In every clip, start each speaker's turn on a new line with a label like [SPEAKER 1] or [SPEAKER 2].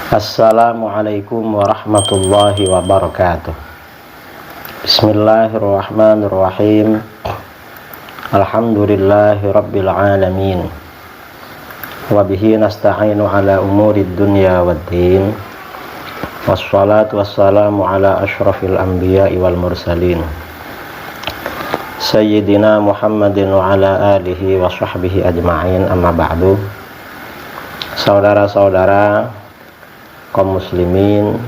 [SPEAKER 1] Assalamualaikum warahmatullahi wabarakatuh. Bismillahirrahmanirrahim. Alhamdulillahi rabbil alamin. Wabihi nasta'inu ala umurid dunya waddin. Wassalatu wassalamu ala ashrafil anbiya'i wal mursalin, Sayyidina Muhammadin wa ala alihi wa sahbihi ajma'in, amma ba'du. Saudara-saudara kaum muslimin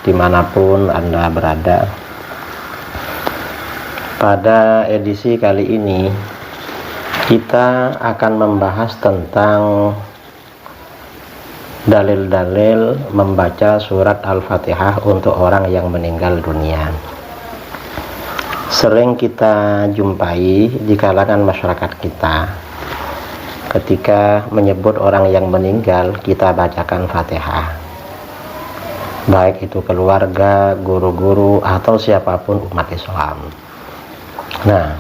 [SPEAKER 1] dimanapun Anda berada, pada edisi kali ini kita akan membahas tentang dalil-dalil membaca surat Al-Fatihah untuk orang yang meninggal dunia. Sering kita jumpai di kalangan masyarakat kita, ketika menyebut orang yang meninggal kita bacakan Fatihah, baik itu keluarga, guru-guru, atau siapapun umat Islam. Nah,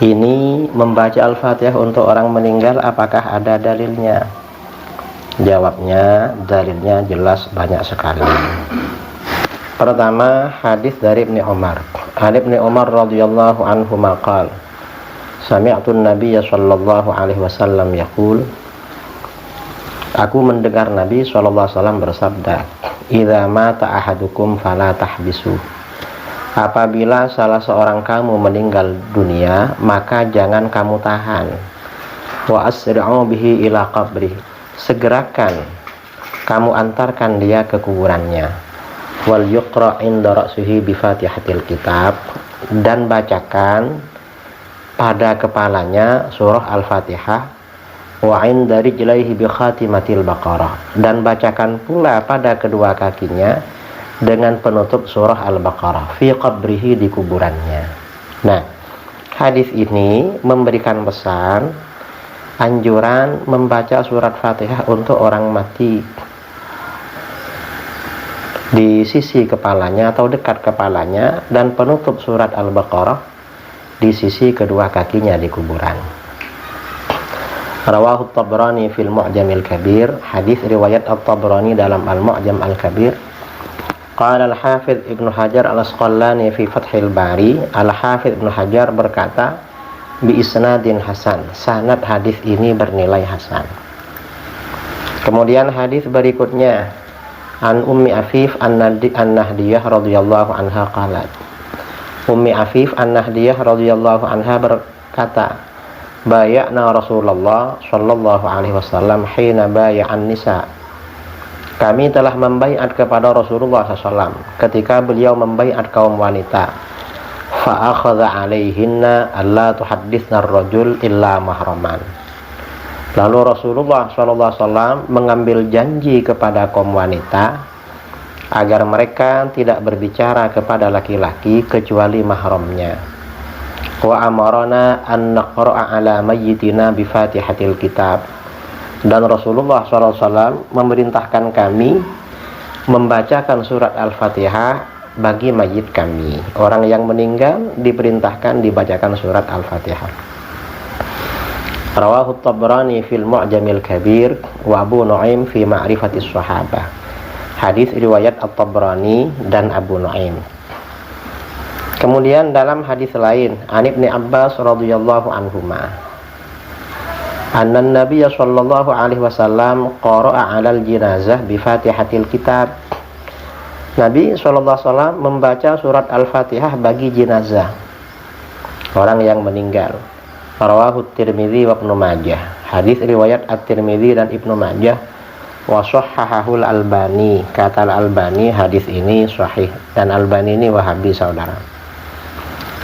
[SPEAKER 1] ini membaca Al-Fatihah untuk orang meninggal, apakah ada dalilnya? Jawabnya, dalilnya jelas banyak sekali. Pertama, hadis dari Ibnu Umar. Ibnu Umar radhiyallahu anhu maqal, sami'tu an-nabiy sallallahu alaihi wasallam yaqul, aku mendengar Nabi sallallahu alaihi wasallam bersabda, idza mata ahadukum fala tahbisu, apabila salah seorang kamu meninggal dunia maka jangan kamu tahan. Wa asri'u bihi ila qabri, segerakan kamu antarkan dia ke kuburannya. Wal yuqra' inda ra'sihi bi fatihatil kitab, dan bacakan pada kepalanya surah Al-Fatihah. Wa inda rijlaihi bi khatimatil Baqarah, dan bacakan pula pada kedua kakinya dengan penutup surah Al-Baqarah, fi qabrihi, di kuburannya. Nah, hadis ini memberikan pesan anjuran membaca surat Fatihah untuk orang mati di sisi kepalanya atau dekat kepalanya, dan penutup surat Al-Baqarah di sisi kedua kakinya di kuburan. Rawahu At-Tabrani fil Mu'jamil Kabir, hadis riwayat At-Tabrani dalam Al-Mu'jam Al-Kabir. Qala Al-Hafidz Ibnu Hajar Al-Asqalani fi Fathil Bari, Al-Hafidz Ibnu Hajar berkata, bi isnadin hasan, sanad hadis ini bernilai hasan. Kemudian hadis berikutnya, an Ummi Afif an-Nahdiyah radhiyallahu anha qalat, Ummi Afif an-Nahdiyah radhiyallahu anha berkata, bay'na Rasulullah sallallahu alaihi wasallam hina bay'an nisa, kami telah membaiat kepada Rasulullah SAW ketika beliau membaiat kaum wanita. Fa akhadha alaihinna alla tuhadditsna ar-rajul illa mahraman, lalu Rasulullah SAW mengambil janji kepada kaum wanita agar mereka tidak berbicara kepada laki-laki kecuali mahramnya. Wa amarana an naqra'a ala mayyitina bi fatihatil kitab, dan Rasulullah SAW memerintahkan kami membacakan surat Al-Fatihah bagi mayit kami. Orang yang meninggal diperintahkan dibacakan surat Al-Fatihah. Rawahu At-Tabrani fil Mu'jamil Kabir wa Abu Nu'aim fi Ma'rifatis Sahabah, hadis riwayat At-Tabrani dan Abu Nu'aim. Kemudian dalam hadis lain, an Ibnu Abbas radhiyallahu anhuma, anna Nabiy sallallahu alaihi wasallam qara'a 'alal jinazah bi Fatihatil kitab, Nabi sallallahu alaihi wasallam membaca surat Al-Fatihah bagi jenazah, orang yang meninggal. Rawahu Tirmidzi wa Ibnu Majah, hadis riwayat At-Tirmidzi dan Ibnu Majah. Wa shahhahahu Al-Albani, kata Al-Albani hadis ini sahih, dan Albani ini Wahabi, saudara.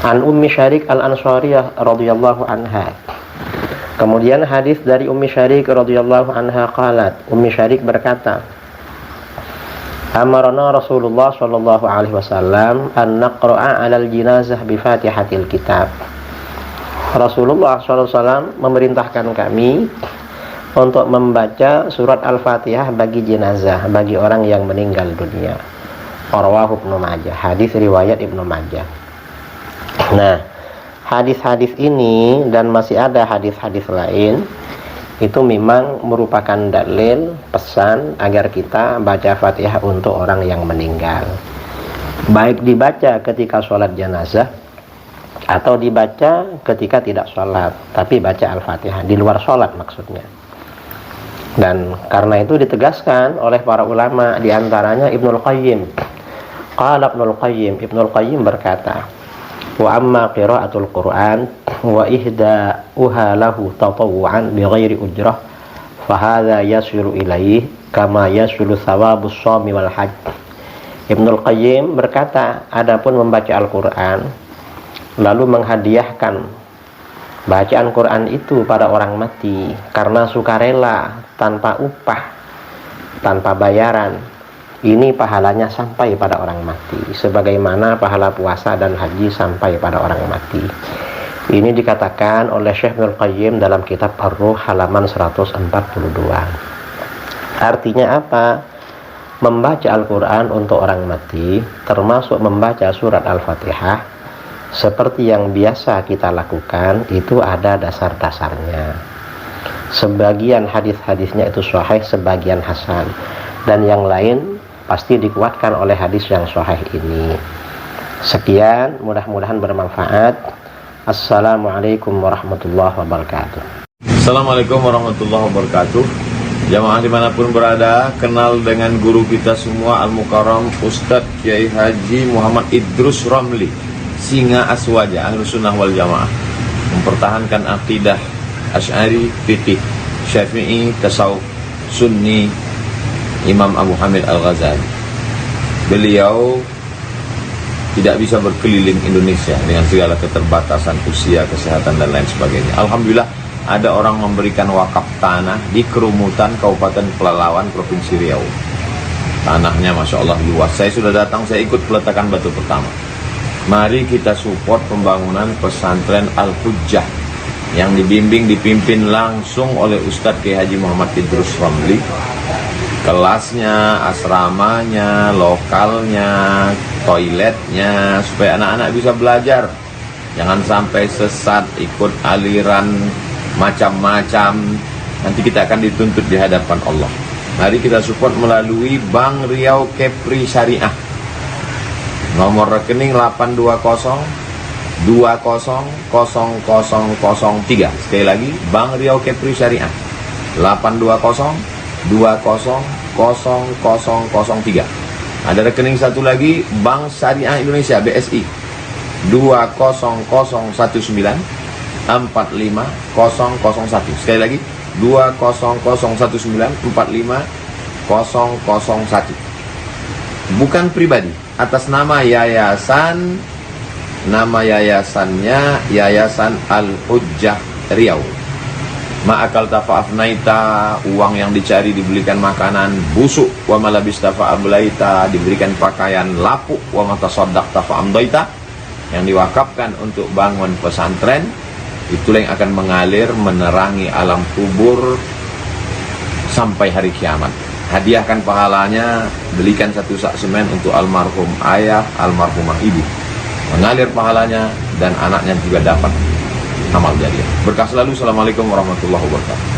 [SPEAKER 1] An Ummi Syarik Al-Ansariyah radhiyallahu anha, kemudian hadis dari Ummi Syarik radhiyallahu anha qalat, Ummi Syarik berkata, amarna Rasulullah sallallahu alaihi wasallam an naqra'a 'alal jinazah bi Fatihatil kitab, Rasulullah sallallahu alaihi wasallam memerintahkan kami untuk membaca surat Al-Fatihah bagi jenazah, bagi orang yang meninggal dunia. Rawahu Ibnu Majah, hadis riwayat Ibnu Majah. Nah, hadis-hadis ini dan masih ada hadis-hadis lain itu memang merupakan dalil pesan agar kita baca Fatihah untuk orang yang meninggal, baik dibaca ketika sholat jenazah atau dibaca ketika tidak sholat, tapi baca Al-Fatihah di luar sholat maksudnya. Dan karena itu ditegaskan oleh para ulama, diantaranya Ibnul Qayyim. Qala Ibnul Qayyim berkata, wa amma qiraatul Qur'an wa ihda'uha lahu tatawu'an bighairi ujrah fahadha yasilu ilaih kama yasilu thawabus shawmi wal hajj. Ibnul Qayyim berkata, adapun membaca Al-Quran lalu menghadiahkan bacaan Quran itu pada orang mati karena sukarela, tanpa upah, tanpa bayaran, ini pahalanya sampai pada orang mati sebagaimana pahala puasa dan haji sampai pada orang mati. Ini dikatakan oleh Syekh Ibnul Qayyim dalam kitab Ar-Ruh halaman 142. Artinya apa? Membaca Al-Quran untuk orang mati termasuk membaca surat Al-Fatihah seperti yang biasa kita lakukan, itu ada dasar-dasarnya. Sebagian hadis-hadisnya itu sahih, sebagian hasan, dan yang lain pasti dikuatkan oleh hadis yang sahih ini. Sekian, mudah-mudahan bermanfaat. Assalamualaikum warahmatullahi wabarakatuh.
[SPEAKER 2] Assalamualaikum warahmatullahi wabarakatuh. Jamaah dimanapun berada, kenal dengan guru kita semua Al-Mukarram Ustadz Kiai Haji Muhammad Idrus Ramli, Singa Aswaja, Ahlus Sunnah wal Jamaah, mempertahankan akidah Asy'ari, fiqih, Syafi'i, tasawuf, Sunni, Imam Abu Hamid Al-Ghazali. Beliau tidak bisa berkeliling Indonesia dengan segala keterbatasan usia, kesehatan, dan lain sebagainya. Alhamdulillah ada orang memberikan wakaf tanah di Kerumutan, Kabupaten Pelalawan, Provinsi Riau. Tanahnya Masya Allah luas. Saya sudah datang, saya ikut peletakan batu pertama. Mari kita support pembangunan pesantren Al-Hujjah yang dipimpin langsung oleh Ustadz Kiai Haji Muhammad Idrus Ramli. Kelasnya, asramanya, lokalnya, toiletnya, supaya anak-anak bisa belajar. Jangan sampai sesat, ikut aliran macam-macam. Nanti kita akan dituntut di hadapan Allah. Mari kita support melalui Bank Riau Kepri Syariah. Nomor rekening 820-20-0003. Sekali lagi, Bank Riau Kepri Syariah 820-20-0003. Ada rekening satu lagi, Bank Syariah Indonesia BSI 2009-45-001. Sekali lagi, 2009-45-001. Bukan pribadi, atas nama yayasan. Nama yayasannya Yayasan Al-Hujjah Riau. Ma'akal tafa'afnaita, uang yang dicari dibelikan makanan busuk. Wa malabis tafa'ablaita, diberikan pakaian lapuk. Wa matasaddaq tafa'amdaita, yang diwakafkan untuk bangun pesantren. Itulah yang akan mengalir menerangi alam kubur sampai hari kiamat. Hadiahkan pahalanya, belikan satu sak semen untuk almarhum ayah, almarhumah ibu. Mengalir pahalanya dan anaknya juga dapat amal jariah. Berkah selalu. Assalamualaikum warahmatullahi wabarakatuh.